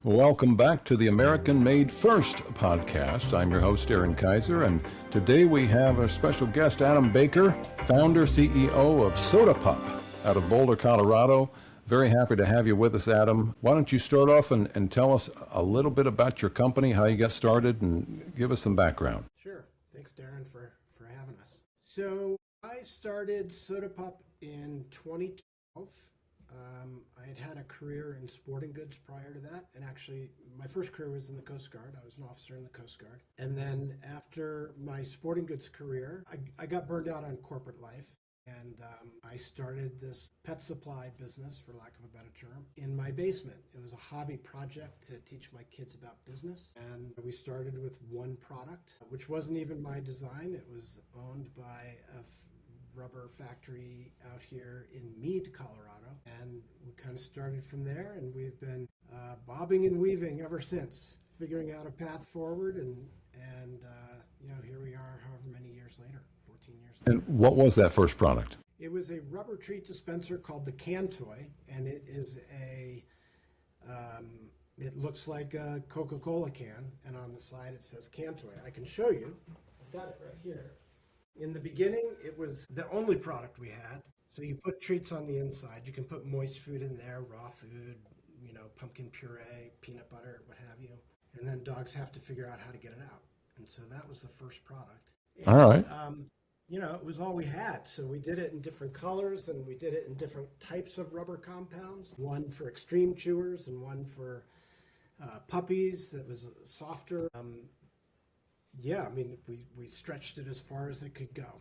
Welcome back to the American Made First podcast. I'm your host, Aaron Kaiser, and today we have a special guest, Adam Baker, founder, CEO of Soda Pup out of Boulder, Colorado. Very happy to have you with us, Adam. Why don't you start off and tell us a little bit about your company, how you got started, and give us some background. Sure. Thanks, Darren, for having us. So I started Soda Pup in 2012. I had a career in sporting goods prior to that. And actually, my first career was in the Coast Guard. I was an officer in the Coast Guard. And then after my sporting goods career, I got burned out on corporate life. And I started this pet supply business, for lack of a better term, in my basement. It was a hobby project to teach my kids about business. And we started with one product, which wasn't even my design. It was owned by a rubber factory out here in Meade, Colorado. And we kind of started from there, and we've been bobbing and weaving ever since, figuring out a path forward. And here we are, however many years later, 14 years later. And what was that first product? It was a rubber treat dispenser called the Can Toy, and it is it looks like a Coca-Cola can, and on the side it says Can Toy. I can show you. I've got it right here. In the beginning, it was the only product we had. So you put treats on the inside. You can put moist food in there, raw food, pumpkin puree, peanut butter, what have you. And then dogs have to figure out how to get it out. And so that was the first product. And, all right. It was all we had. So we did it in different colors, and we did it in different types of rubber compounds. One for extreme chewers and one for puppies that was softer. We stretched it as far as it could go.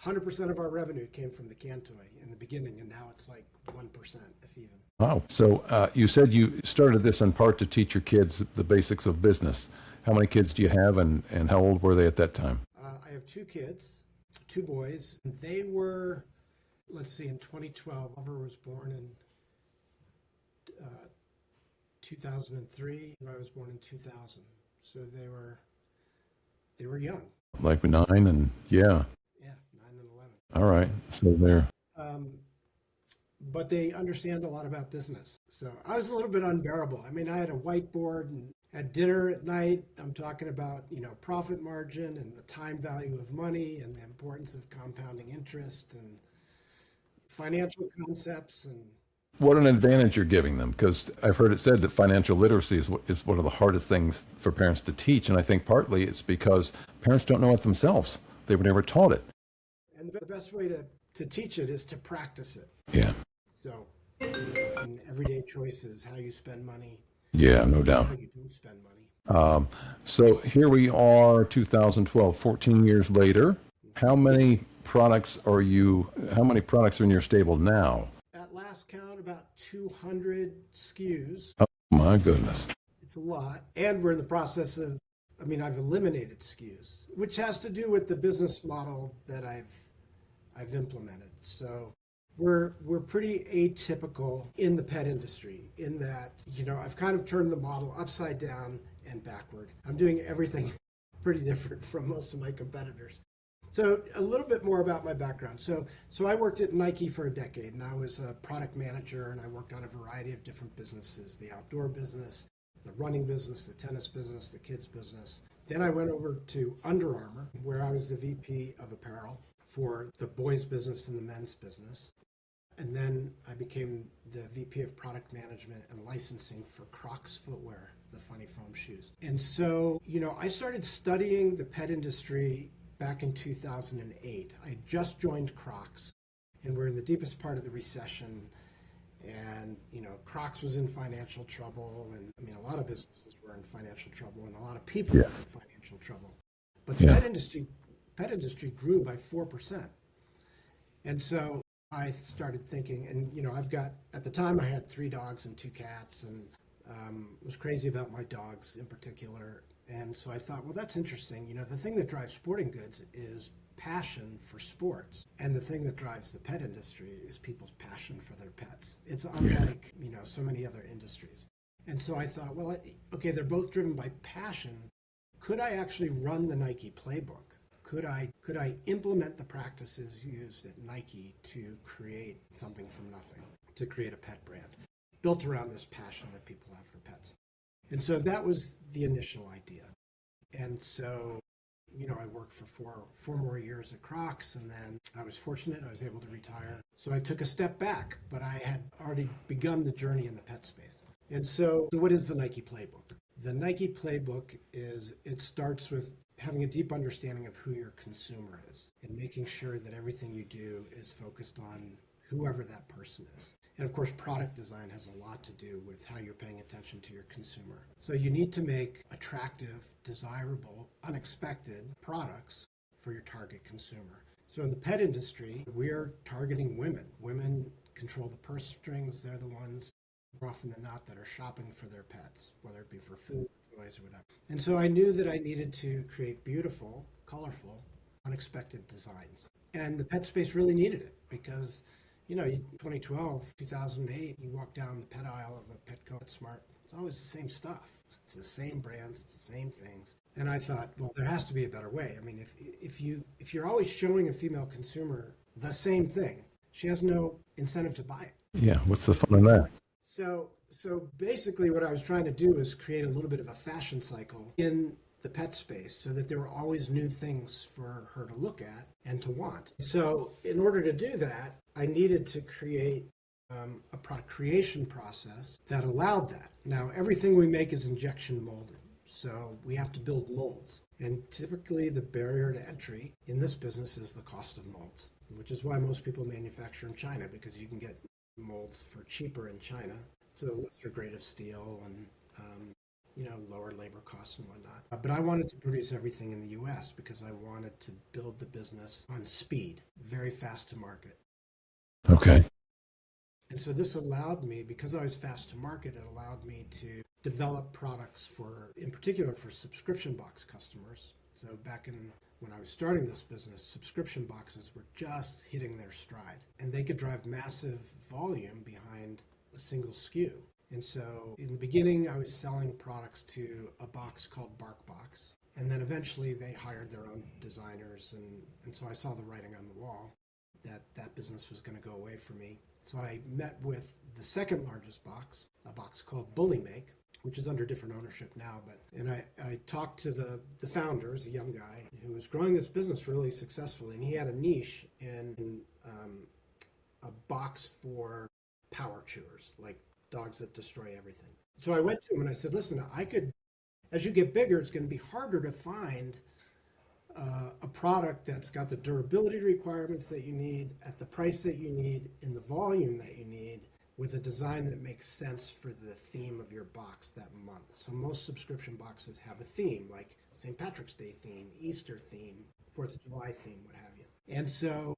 100% of our revenue came from the Can Toy in the beginning, and now it's like 1%, if even. Wow. So you said you started this in part to teach your kids the basics of business. How many kids do you have, and how old were they at that time? I have two kids, two boys. They were, in 2012. Oliver was born in 2003, and I was born in 2000. So they were young. Like 9 and Yeah, 9 and 11. All right. So they're. But they understand a lot about business. So I was a little bit unbearable. I mean, I had a whiteboard, and at dinner at night, I'm talking about, profit margin and the time value of money and the importance of compounding interest and financial concepts. And What an advantage you're giving them, because I've heard it said that financial literacy is one of the hardest things for parents to teach. And I think partly it's because parents don't know it themselves. They were never taught it. And the best way to teach it is to practice it. Yeah. So in everyday choices, how you spend money. Yeah, no doubt. How you don't spend money. So here we are, 2012, 14 years later. How many products are in your stable now? At last count, about 200 SKUs. Oh my goodness. It's a lot. And we're in the process of, I've eliminated SKUs, which has to do with the business model that I've implemented. So we're pretty atypical in the pet industry in that, I've kind of turned the model upside down and backward. I'm doing everything pretty different from most of my competitors. So a little bit more about my background. So I worked at Nike for a decade, and I was a product manager, and I worked on a variety of different businesses: the outdoor business, the running business, the tennis business, the kids business. Then I went over to Under Armour, where I was the VP of apparel for the boys business and the men's business. And then I became the VP of product management and licensing for Crocs footwear, the funny foam shoes. And so, I started studying the pet industry back in 2008. I just joined Crocs, and we're in the deepest part of the recession. And, Crocs was in financial trouble. And a lot of businesses were in financial trouble, and a lot of people were in financial trouble. But the pet industry grew by 4%. And so I started thinking, and at the time I had 3 dogs and 2 cats, and was crazy about my dogs in particular. And so I thought, well, that's interesting. The thing that drives sporting goods is passion for sports. And the thing that drives the pet industry is people's passion for their pets. It's unlike, so many other industries. And so I thought, well, okay, they're both driven by passion. Could I actually run the Nike playbook? Could I implement the practices used at Nike to create something from nothing, to create a pet brand? built around this passion that people have for pets. And so that was the initial idea. And so, I worked for four more years at Crocs, and then I was fortunate. I was able to retire. So I took a step back, but I had already begun the journey in the pet space. And so what is the Nike playbook? The Nike playbook it starts with having a deep understanding of who your consumer is and making sure that everything you do is focused on whoever that person is. And of course, product design has a lot to do with how you're paying attention to your consumer. So you need to make attractive, desirable, unexpected products for your target consumer. So in the pet industry, we're targeting women. Women control the purse strings. They're the ones, more often than not, that are shopping for their pets, whether it be for food, toys, or whatever. And so I knew that I needed to create beautiful, colorful, unexpected designs. And the pet space really needed it because 2012, 2008, you walk down the pet aisle of a Petco, PetSmart, it's always the same stuff. It's the same brands, it's the same things. And I thought, well, there has to be a better way. I mean, if you're always showing a female consumer the same thing, she has no incentive to buy it. Yeah, what's the fun in that? So basically what I was trying to do is create a little bit of a fashion cycle in the pet space so that there were always new things for her to look at and to want. So in order to do that, I needed to create a product creation process that allowed that. Now, everything we make is injection molded, so we have to build molds. And typically the barrier to entry in this business is the cost of molds, which is why most people manufacture in China, because you can get molds for cheaper in China. It's a lesser grade of steel and lower labor costs and whatnot. But I wanted to produce everything in the US because I wanted to build the business on speed, very fast to market. Okay. And so this allowed me, because I was fast to market, it allowed me to develop products in particular for subscription box customers. So back when I was starting this business, subscription boxes were just hitting their stride, and they could drive massive volume behind a single SKU. And so in the beginning, I was selling products to a box called BarkBox. And then eventually they hired their own designers. And so I saw the writing on the wall that business was going to go away from me. So I met with the second largest box, a box called Bully Make, which is under different ownership now. And I talked to the founders, a young guy who was growing this business really successfully. And he had a niche in a box for power chewers, like dogs that destroy everything. So I went to him and I said, listen, as you get bigger, it's going to be harder to find a product that's got the durability requirements that you need, at the price that you need, in the volume that you need, with a design that makes sense for the theme of your box that month. So most subscription boxes have a theme, like St. Patrick's Day theme, Easter theme, 4th of July theme, what have you. And so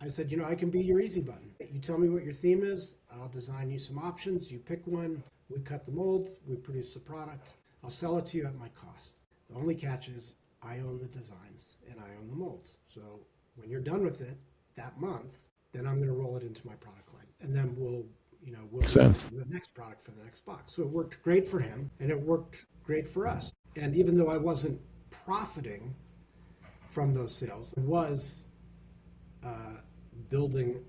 I said, I can be your easy button. You tell me what your theme is, I'll design you some options, you pick one, we cut the molds, we produce the product, I'll sell it to you at my cost. The only catch is I own the designs and I own the molds. So when you're done with it that month, then I'm going to roll it into my product line. And then we'll do the next product for the next box. So it worked great for him and it worked great for us. And even though I wasn't profiting from those sales, I was building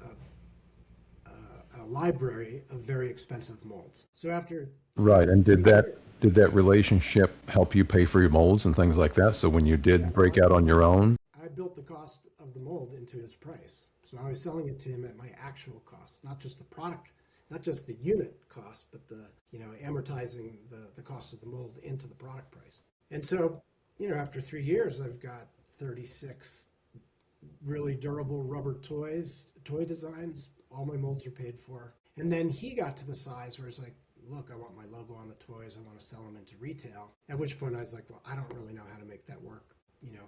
a library of very expensive molds. So after Right, and did that relationship help you pay for your molds and things like that? So when you did break out on your own, I built the cost of the mold into his price. So I was selling it to him at my actual cost, not just the product, not just the unit cost, but the amortizing the cost of the mold into the product price. And so after 3 years, I've got 36 really durable rubber toy designs. All my molds are paid for. And then he got to the size where it's like, look, I want my logo on the toys. I want to sell them into retail. At which point I was like, well, I don't really know how to make that work,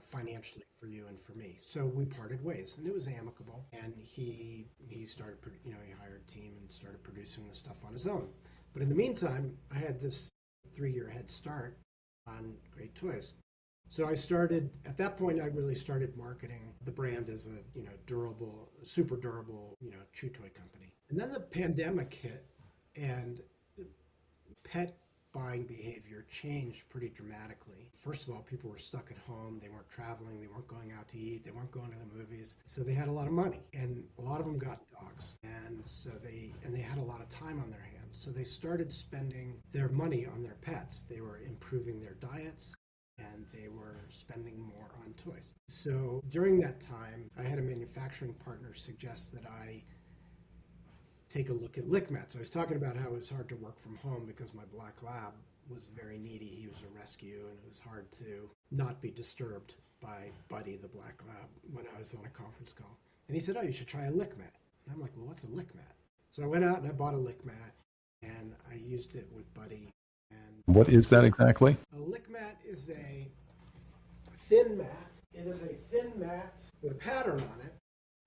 financially for you and for me. So we parted ways, and it was amicable. And he started, he hired a team and started producing the stuff on his own. But in the meantime, I had this 3-year head start on great toys. So at that point, I really started marketing the brand as a, durable, super durable, chew toy company. And then the pandemic hit, and pet buying behavior changed pretty dramatically. First of all, people were stuck at home. They weren't traveling. They weren't going out to eat. They weren't going to the movies. So they had a lot of money, and a lot of them got dogs. And so they had a lot of time on their hands. So they started spending their money on their pets. They were improving their diets and they were spending more on toys. So during that time, I had a manufacturing partner suggest that I take a look at LickMat. So I was talking about how it was hard to work from home because my black lab was very needy. He was a rescue, and it was hard to not be disturbed by Buddy, the black lab, when I was on a conference call. And he said, oh, you should try a LickMat. And I'm like, well, what's a LickMat? So I went out and I bought a LickMat, and I used it with Buddy. And What is that exactly? a LickMat is a thin mat. It is a thin mat with a pattern on it.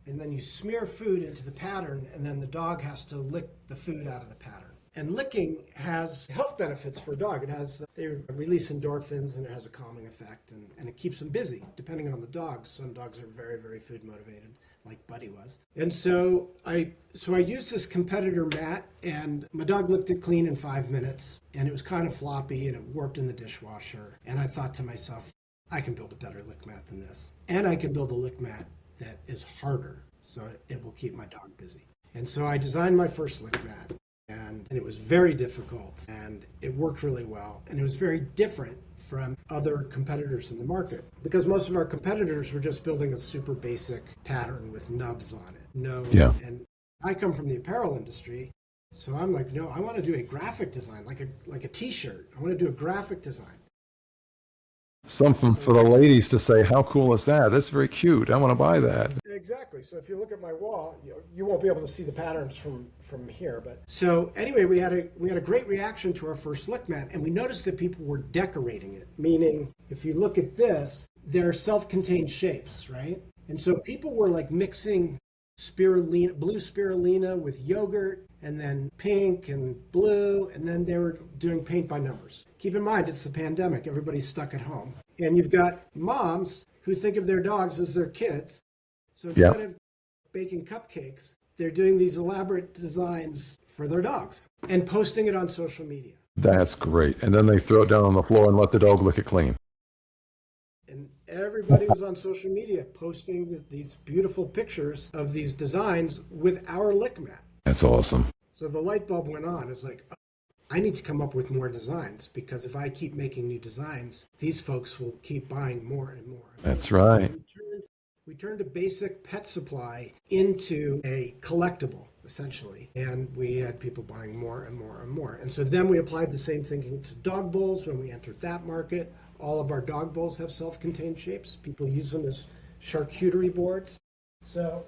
And then you smear food into the pattern, and then the dog has to lick the food out of the pattern. And licking has health benefits for a dog. They release endorphins, and it has a calming effect, and it keeps them busy, depending on the dogs. Some dogs are very, very food motivated, like Buddy was. And so I used this competitor mat, and my dog licked it clean in 5 minutes, and it was kind of floppy, and it warped in the dishwasher. And I thought to myself, I can build a better lick mat than this. And I can build a lick mat that is harder, so it will keep my dog busy. And so I designed my first lick mat, and it was very difficult, and it worked really well, and it was very different from other competitors in the market, because most of our competitors were just building a super basic pattern with nubs on it. And I come from the apparel industry, so I'm like, no, I want to do a graphic design, like a t-shirt. I want to do a graphic design. Something for the ladies to say, how cool is that? That's very cute. I want to buy that. Exactly. So if you look at my wall, you won't be able to see the patterns from here. But so anyway, we had a great reaction to our first lick mat, and we noticed that people were decorating it. Meaning, if you look at this, they're self-contained shapes, right? And so people were like mixing blue spirulina with yogurt, and then pink and blue, and then they were doing paint by numbers. Keep in mind, it's the pandemic. Everybody's stuck at home. And you've got moms who think of their dogs as their kids. So instead of baking cupcakes, they're doing these elaborate designs for their dogs and posting it on social media. That's great. And then they throw it down on the floor and let the dog lick it clean. And everybody was on social media posting these beautiful pictures of these designs with our lick mat. That's awesome. So the light bulb went on. It's like, I need to come up with more designs, because if I keep making new designs, these folks will keep buying more and more. That's right. We turned a basic pet supply into a collectible, essentially. And we had people buying more and more and more. And so then we applied the same thinking to dog bowls when we entered that market. All of our dog bowls have self-contained shapes. People use them as charcuterie boards. So,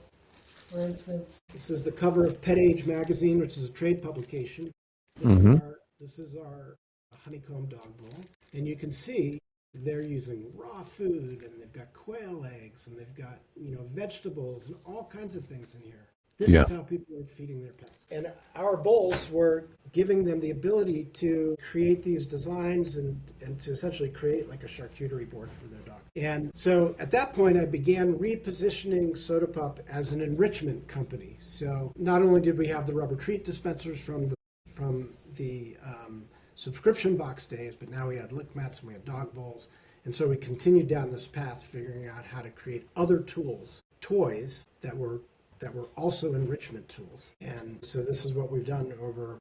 for instance, this is the cover of Pet Age magazine, which is a trade publication. This is our honeycomb dog bowl. And you can see they're using raw food, and they've got quail eggs, and they've got, vegetables and all kinds of things in here. This is how people are feeding their pets. And our bowls were giving them the ability to create these designs and to essentially create like a charcuterie board for their dog. And so at that point, I began repositioning Sodapup as an enrichment company. So not only did we have the rubber treat dispensers from the subscription box days, but now we had lick mats and we had dog bowls. And so we continued down this path, figuring out how to create other toys that were also enrichment tools. And so this is what we've done over,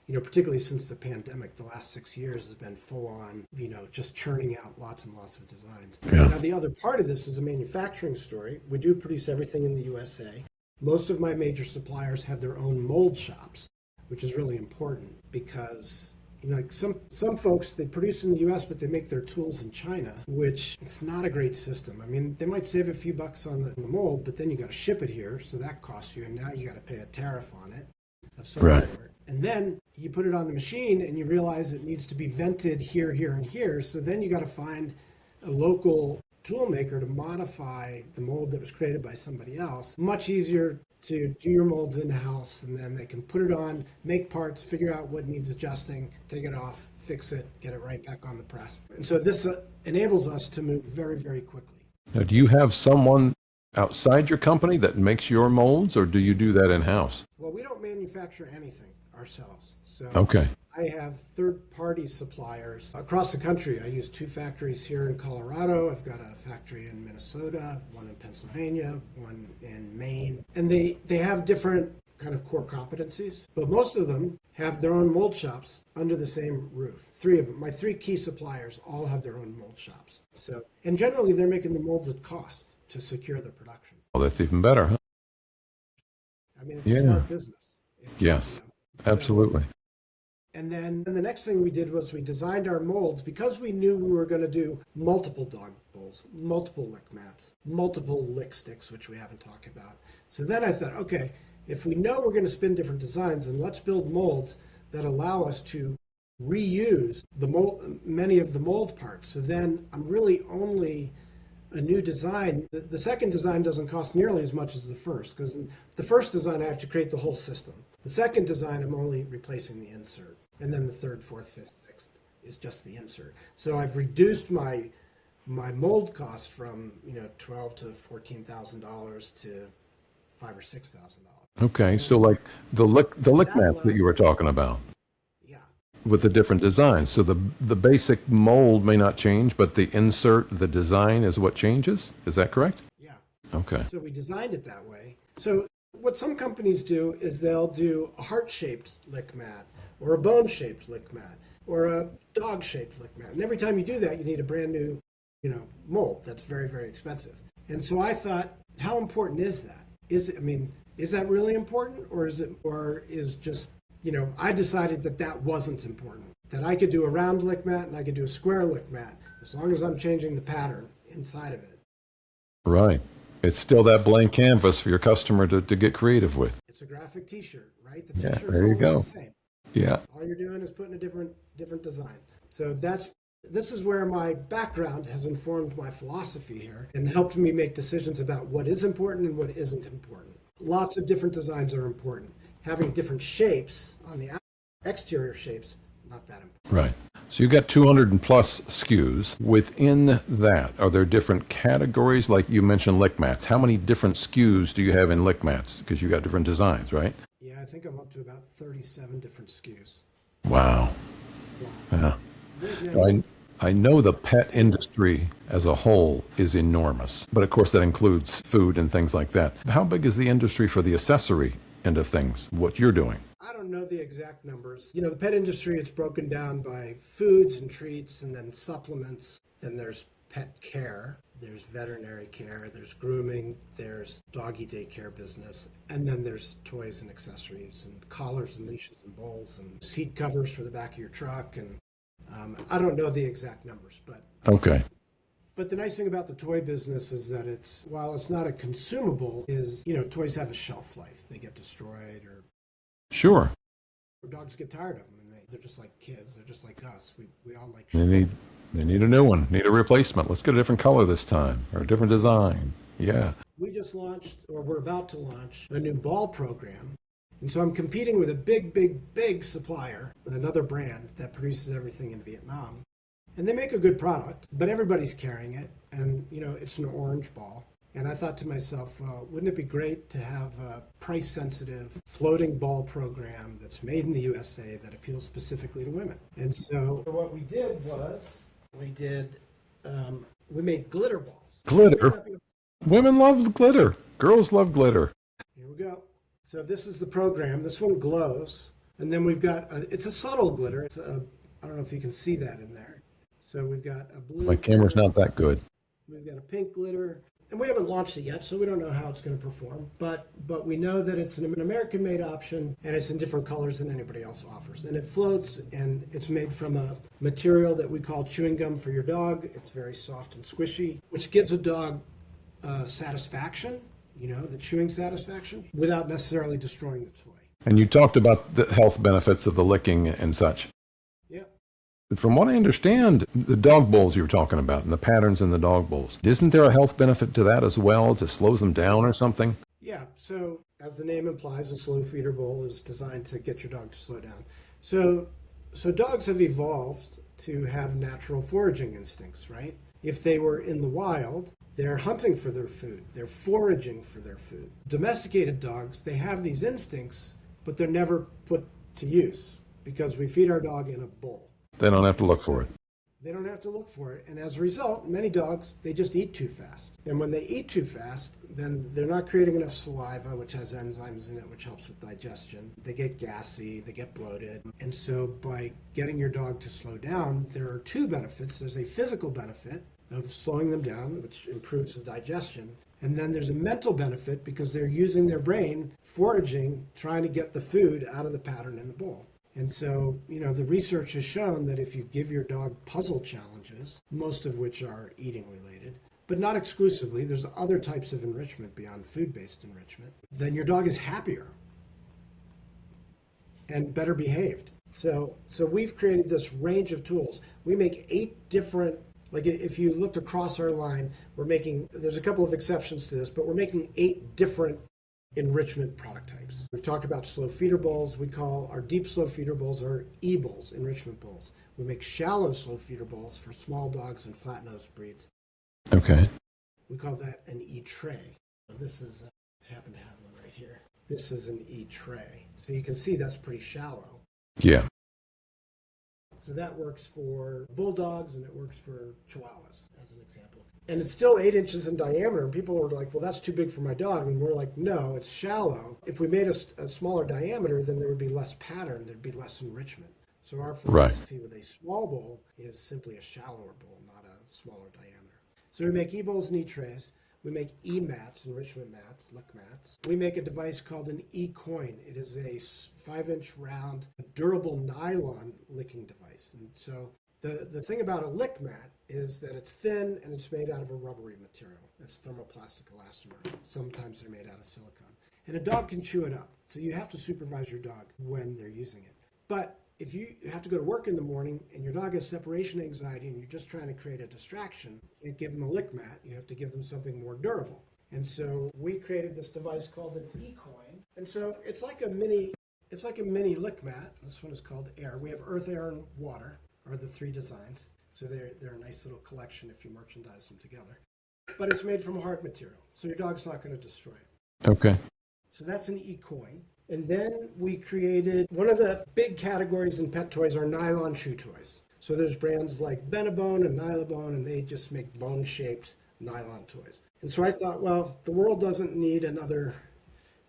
particularly since the pandemic. The last 6 years has been full on, just churning out lots and lots of designs. Yeah. Now, the other part of this is a manufacturing story. We do produce everything in the USA. Most of my major suppliers have their own mold shops, which is really important because like some folks, they produce in the US, but they make their tools in China, which it's not a great system. I mean, they might save a few bucks on the mold, but then you got to ship it here, so that costs you, and now you got to pay a tariff on it of some sort. And then you put it on the machine, and you realize it needs to be vented here, here, and here. So then you got to find a local tool maker to modify the mold that was created by somebody else. Much easier to do your molds in-house, and then they can put it on, make parts, figure out what needs adjusting, take it off, fix it, get it right back on the press. And so this enables us to move very, very quickly. Now, do you have someone outside your company that makes your molds, or do you do that in-house? Well, we don't manufacture anything ourselves. So okay. I have third-party suppliers across the country. I use 2 factories here in Colorado. I've got a factory in Minnesota, one in Pennsylvania, one in Maine. And they have different kind of core competencies, but most of them have their own mold shops under the same roof. Three of them, my three key suppliers, all have their own mold shops. So, and generally they're making the molds at cost to secure their production. Well, that's even better, huh? I mean, it's smart business. Yes, absolutely. And then the next thing we did was we designed our molds because we knew we were going to do multiple dog bowls, multiple lick mats, multiple lick sticks, which we haven't talked about. So then I thought, okay, if we know we're going to spin different designs, then let's build molds that allow us to reuse the mold, many of the mold parts. So then I'm really only a new design. The second design doesn't cost nearly as much as the first, because the first design I have to create the whole system. The second design I'm only replacing the insert, and then the third, fourth, fifth, sixth is just the insert. So I've reduced my mold cost from $12,000 to $14,000 to $5,000 or $6,000. Okay, so like the lick mats that you were talking about. Yeah. With the different designs. So the basic mold may not change, but the insert, the design is what changes? Is that correct? Yeah. Okay. So we designed it that way. So what some companies do is they'll do a heart-shaped lick mat or a bone-shaped lick mat or a dog-shaped lick mat. And every time you do that, you need a brand new, mold that's very, very expensive. And so I thought, how important is that? Is that really important, or is just, I decided that wasn't important, that I could do a round lick mat and I could do a square lick mat as long as I'm changing the pattern inside of it. Right. It's still that blank canvas for your customer to get creative with. It's a graphic t-shirt, right? The Yeah, t-shirt's there you go. always the same. Yeah. All you're doing is putting a different design. So this is where my background has informed my philosophy here and helped me make decisions about what is important and what isn't important. Lots of different designs are important. Having different shapes on the exterior shapes, not that important. Right. So you've got 200 and plus SKUs. Within that, are there different categories? Like you mentioned lick mats. How many different SKUs do you have in lick mats? Because you got different designs, right? Yeah, I think I'm up to about 37 different SKUs. Wow. Yeah. I know the pet industry as a whole is enormous, but of course that includes food and things like that. How big is the industry for the accessory end of things, what you're doing? I don't know the exact numbers. The pet industry, it's broken down by foods and treats and then supplements. Then there's pet care, there's veterinary care, there's grooming, there's doggy daycare business, and then there's toys and accessories and collars and leashes and bowls and seat covers for the back of your truck. And I don't know the exact numbers, but okay. But the nice thing about the toy business is that while it's not a consumable, toys have a shelf life. They get destroyed, or sure. Or dogs get tired of them, and they're just like kids. They're just like us. We all like. They need a new one. Need a replacement. Let's get a different color this time, or a different design. Yeah. We just launched, or we're about to launch, a new ball program. And so I'm competing with a big supplier, with another brand that produces everything in Vietnam. And they make a good product, but everybody's carrying it. And, it's an orange ball. And I thought to myself, wouldn't it be great to have a price-sensitive floating ball program that's made in the USA that appeals specifically to women? And so what we did was we made glitter balls. Glitter? Women love glitter. Girls love glitter. Here we go. So this is the program. This one glows. And then we've got, it's a subtle glitter. I don't know if you can see that in there. So we've got a blue. My camera's not that good. We've got a pink glitter. And we haven't launched it yet, so we don't know how it's going to perform. But we know that it's an American-made option, and it's in different colors than anybody else offers. And it floats, and it's made from a material that we call chewing gum for your dog. It's very soft and squishy, which gives a dog satisfaction, the chewing satisfaction, without necessarily destroying the toy. And you talked about the health benefits of the licking and such. Yeah. From what I understand, the dog bowls you were talking about and the patterns in the dog bowls, isn't there a health benefit to that as well, to slows them down or something? Yeah, so as the name implies, a slow feeder bowl is designed to get your dog to slow down. So dogs have evolved to have natural foraging instincts, right? If they were in the wild, they're hunting for their food. They're foraging for their food. Domesticated dogs, they have these instincts, but they're never put to use because we feed our dog in a bowl. They don't have to look for it. They don't have to look for it. And as a result, many dogs, they just eat too fast. And when they eat too fast, then they're not creating enough saliva, which has enzymes in it, which helps with digestion. They get gassy, they get bloated. And so by getting your dog to slow down, there are two benefits. There's a physical benefit of slowing them down, which improves the digestion. And then there's a mental benefit because they're using their brain, foraging, trying to get the food out of the pattern in the bowl. And so, the research has shown that if you give your dog puzzle challenges, most of which are eating related, but not exclusively, there's other types of enrichment beyond food-based enrichment, then your dog is happier and better behaved. So we've created this range of tools. We make 8 different, like if you looked across our line, there's a couple of exceptions to this, but we're making 8 different enrichment product types. We've talked about slow feeder bowls. We call our deep slow feeder bowls our E-bowls, enrichment bowls. We make shallow slow feeder bowls for small dogs and flat-nosed breeds. Okay. We call that an E-tray. This is, I happen to have one right here. This is an E-tray. So you can see that's pretty shallow. Yeah. So that works for bulldogs and it works for chihuahuas, as an example. And it's still 8 inches in diameter. And people were like, well, that's too big for my dog. And we're like, no, it's shallow. If we made a smaller diameter, then there would be less pattern. There'd be less enrichment. So our philosophy with a small bowl is simply a shallower bowl, not a smaller diameter. So we make E-bowls and E-trays. We make E-mats, enrichment mats, lick mats. We make a device called an E-coin. It is a 5-inch round, durable nylon licking device. And so the thing about a lick mat is that it's thin and it's made out of a rubbery material. It's thermoplastic elastomer. Sometimes they're made out of silicone. And a dog can chew it up. So you have to supervise your dog when they're using it. But if you have to go to work in the morning and your dog has separation anxiety and you're just trying to create a distraction, you can't give them a lick mat. You have to give them something more durable. And so we created this device called an E-coin. And so it's like a mini lick mat. This one is called Air. We have earth, air, and water are the 3 designs. So they're a nice little collection if you merchandise them together. But it's made from hard material, so your dog's not going to destroy it. Okay. So that's an E-coin. And then we created, one of the big categories in pet toys are nylon chew toys. So there's brands like Benebone and Nylabone, and they just make bone-shaped nylon toys. And so I thought, well, the world doesn't need another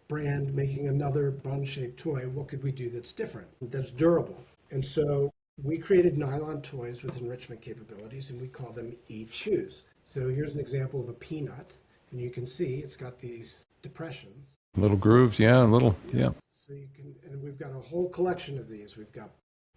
brand making another bone-shaped toy. What could we do that's different, that's durable? And so we created nylon toys with enrichment capabilities, and we call them E-chews. So here's an example of a peanut, and you can see it's got these depressions. Little grooves, yeah. So you can, and we've got a whole collection of these. We've got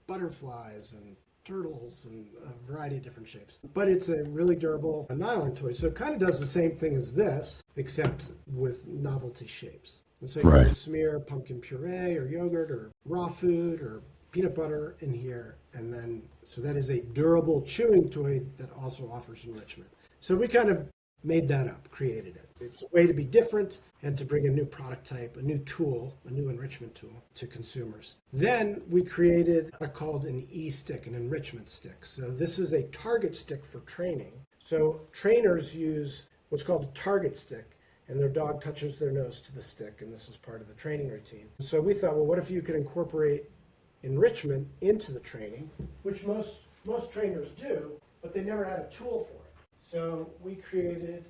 butterflies and turtles and a variety of different shapes. But it's a really durable nylon toy. So it kind of does the same thing as this, except with novelty shapes. And so you can smear pumpkin puree or yogurt or raw food or peanut butter in here. And then, so that is a durable chewing toy that also offers enrichment. So we kind of made that up, created it. It's a way to be different and to bring a new product type, a new tool, a new enrichment tool to consumers. Then we created what are called an E-stick, an enrichment stick. So this is a target stick for training. So trainers use what's called a target stick, and their dog touches their nose to the stick, and this is part of the training routine. So we thought, well, what if you could incorporate enrichment into the training, which most trainers do, but they never had a tool for it. So we created,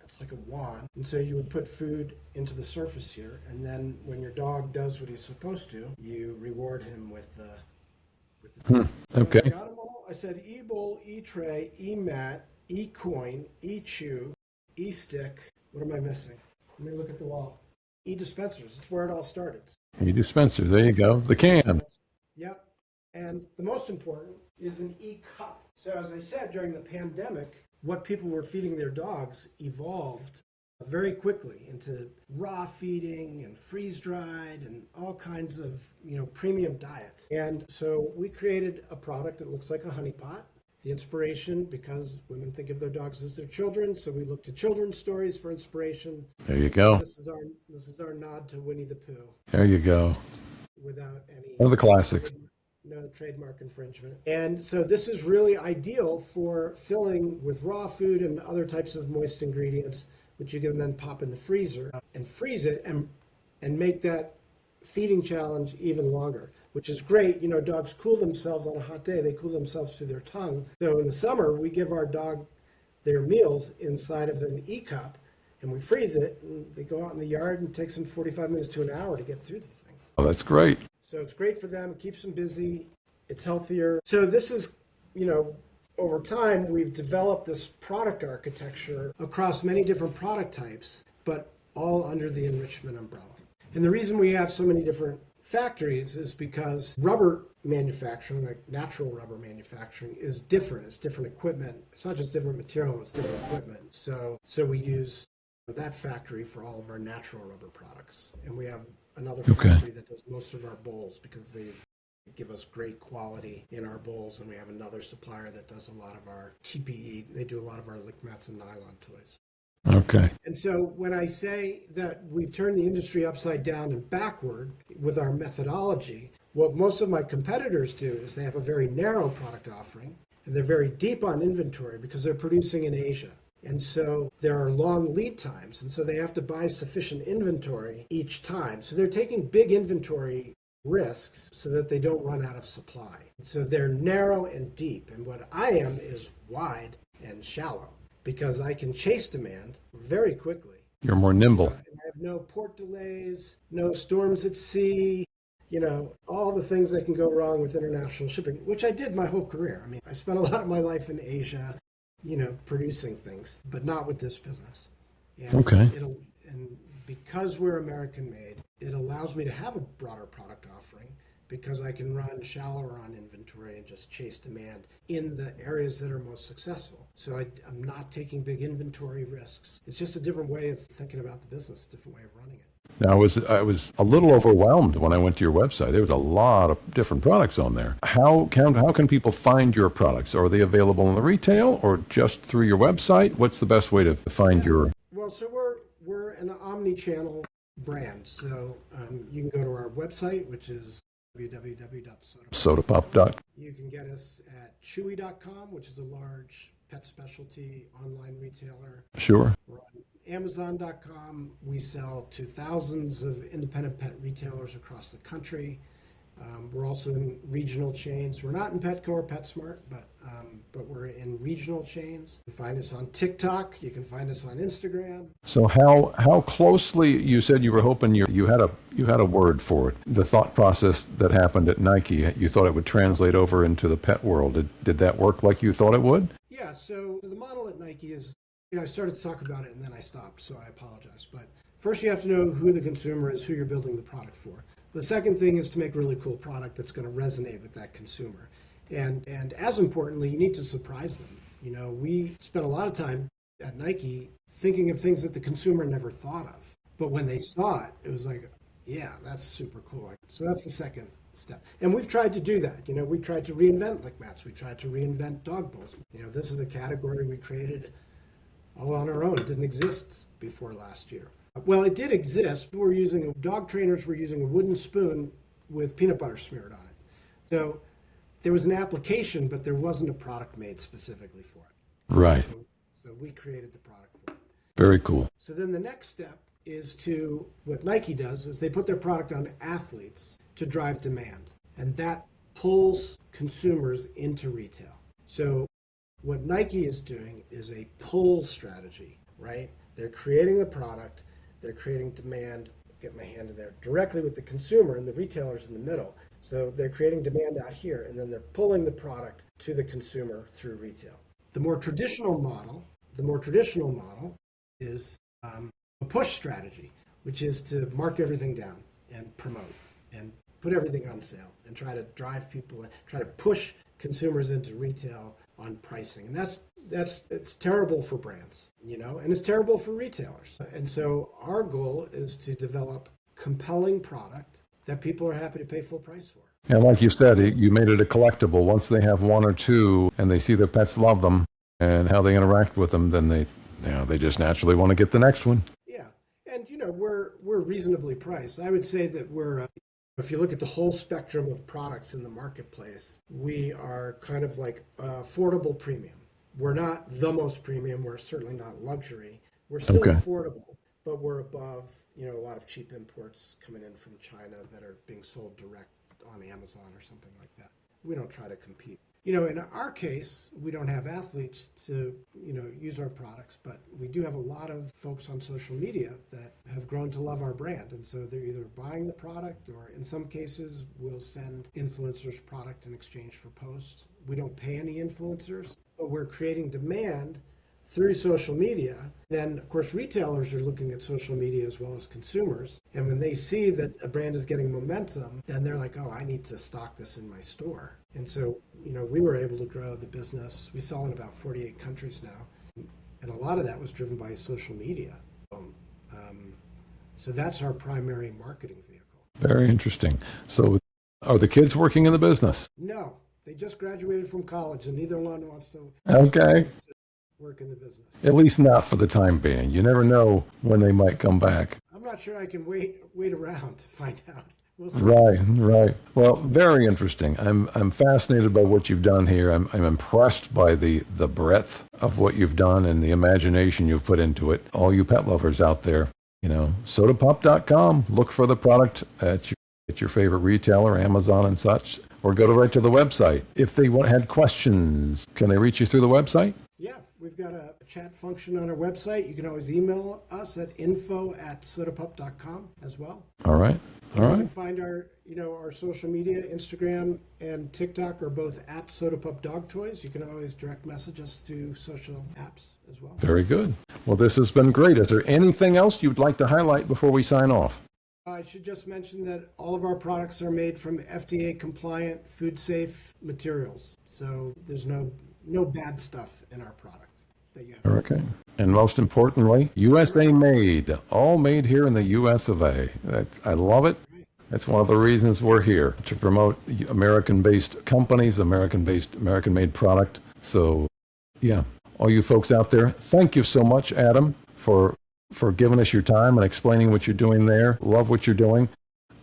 it's like a wand, and so you would put food into the surface here, and then when your dog does what he's supposed to, you reward him with the Okay. So I got them all. I said E-bowl, E-tray, E-mat, E-coin, E-chew, E-stick. What am I missing? Let me look at the wall. E-dispensers. It's where it all started. E-dispenser. There you go. The can. Yep. And the most important is an E-cup. So as I said, during the pandemic, what people were feeding their dogs evolved very quickly into raw feeding and freeze-dried and all kinds of, premium diets. And so we created a product that looks like a honey pot. The inspiration, because women think of their dogs as their children, so we looked at children's stories for inspiration. There you go. This is our nod to Winnie the Pooh. There you go. Without any One of the classics. No trademark infringement. And so this is really ideal for filling with raw food and other types of moist ingredients, which you can then pop in the freezer and freeze it and make that feeding challenge even longer. which is great. You know, dogs cool themselves on a hot day. They cool themselves through their tongue. So in the summer, we give our dog their meals inside of an e-cup, and we freeze it, and they go out in the yard, and it takes them 45 minutes to an hour to get through the thing. Oh, that's great. So it's great for them. It keeps them busy. It's healthier. So this is, you know, over time, we've developed this product architecture across many different product types, but all under the enrichment umbrella. And the reason we have so many different factories is because rubber manufacturing, like natural rubber manufacturing, is different. It's different equipment. It's not just different material, it's different equipment. So we use that factory for all of our natural rubber products. And we have another factory that does most of our bowls because they give us great quality in our bowls. And we have another supplier that does a lot of our TPE. They do a lot of our lick mats and nylon toys. Okay. And so when I say that we've turned the industry upside down and backward with our methodology, what most of my competitors do is they have a very narrow product offering and they're very deep on inventory because they're producing in Asia. And so there are long lead times. And so they have to buy sufficient inventory each time. So they're taking big inventory risks so that they don't run out of supply. So they're narrow and deep. And what I am is wide and shallow, because I can chase demand very quickly. You're more nimble. And I have no port delays, no storms at sea, you know, all the things that can go wrong with international shipping, which I did my whole career. I mean, I spent a lot of my life in Asia, you know, producing things, but not with this business. And and because we're American made, it allows me to have a broader product offering because I can run shallower on inventory and just chase demand in the areas that are most successful. So I'm not taking big inventory risks. It's just a different way of thinking about the business, different way of running it. Now, I was a little overwhelmed when I went to your website. There was a lot of different products on there. How can people find your products? Are they available in the retail or just through your website? What's the best way to find your... Well, so we're an omni-channel brand. So you can go to our website, which is Sodapup. You can get us at Chewy.com, which is a large pet specialty online retailer. Sure. We're on Amazon.com. We sell to thousands of independent pet retailers across the country. We're also in regional chains. We're not in Petco or PetSmart, but we're in regional chains. You can find us on TikTok. You can find us on Instagram. So how closely, you said you were hoping you had a word for it. The thought process that happened at Nike, you thought it would translate over into the pet world. Did that work like you thought it would? Yeah. So the model at Nike is, I started to talk about it and then I stopped, so I apologize. But first you have to know who the consumer is, who you're building the product for. The second thing is to make a really cool product that's going to resonate with that consumer. And as importantly, you need to surprise them. You know, we spent a lot of time at Nike thinking of things that the consumer never thought of. But when they saw it, it was like, yeah, that's super cool. So that's the second step. And we've tried to do that. You know, we tried to reinvent lick mats. We tried to reinvent dog bowls. You know, this is a category we created all on our own. It didn't exist before last year. Well, it did exist. Dog trainers were using a wooden spoon with peanut butter smeared on it. So there was an application, but there wasn't a product made specifically for it. Right. So we created the product for it. Very cool. So then the next step is what Nike does is they put their product on athletes to drive demand. And that pulls consumers into retail. So what Nike is doing is a pull strategy, right? They're creating the product. They're creating demand, get my hand in there, directly with the consumer and the retailers in the middle. So they're creating demand out here, and then they're pulling the product to the consumer through retail. The more traditional model is a push strategy, which is to mark everything down and promote and put everything on sale and try to drive people in, try to push consumers into retail on pricing. And it's terrible for brands, you know, and it's terrible for retailers. And so our goal is to develop compelling product that people are happy to pay full price for. And like you said, you made it a collectible. Once they have one or two and they see their pets love them and how they interact with them, then they just naturally want to get the next one. Yeah. And, you know, we're reasonably priced. I would say that if you look at the whole spectrum of products in the marketplace, we are kind of like affordable premium. We're not the most premium. We're certainly not luxury. We're still affordable, but we're above, you know, a lot of cheap imports coming in from China that are being sold direct on Amazon or something like that. We don't try to compete. In our case, we don't have athletes to, use our products, but we do have a lot of folks on social media that have grown to love our brand. And so they're either buying the product, or in some cases, we'll send influencers product in exchange for posts. We don't pay any influencers, but we're creating demand through social media. Then, of course, retailers are looking at social media as well as consumers. And when they see that a brand is getting momentum, then they're like, oh, I need to stock this in my store. And so, we were able to grow the business. We sell in about 48 countries now. And a lot of that was driven by social media. So that's our primary marketing vehicle. Very interesting. So are the kids working in the business? No, they just graduated from college, and neither one wants to. Okay. Work in the business. At least not for the time being. You never know when they might come back. I'm not sure I can wait around to find out. We'll see. Right. Well, very interesting. I'm fascinated by what you've done here. I'm impressed by the breadth of what you've done and the imagination you've put into it. All you pet lovers out there, sodapup.com. Look for the product at your favorite retailer, Amazon and such, or go right to the website. If they had questions, can they reach you through the website? Yeah, we've got a chat function on our website. You can always email us at info@sodapup.com as well. All right. You can find our social media, Instagram and TikTok are both at Sodapup Dog Toys. You can always direct message us through social apps as well. Very good. Well, this has been great. Is there anything else you'd like to highlight before we sign off? I should just mention that all of our products are made from FDA compliant, food safe materials. So there's no bad stuff in our product that you have. Okay. And most importantly, USA made, all made here in the US of A. I love it. That's one of the reasons we're here, to promote American-based companies, American-made product. So, yeah, all you folks out there, thank you so much, Adam, for giving us your time and explaining what you're doing there. Love what you're doing.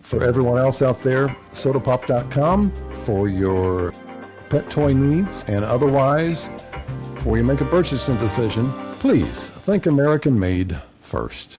For everyone else out there, sodapup.com for your pet toy needs, and otherwise, before you make a purchasing decision, please think American made first.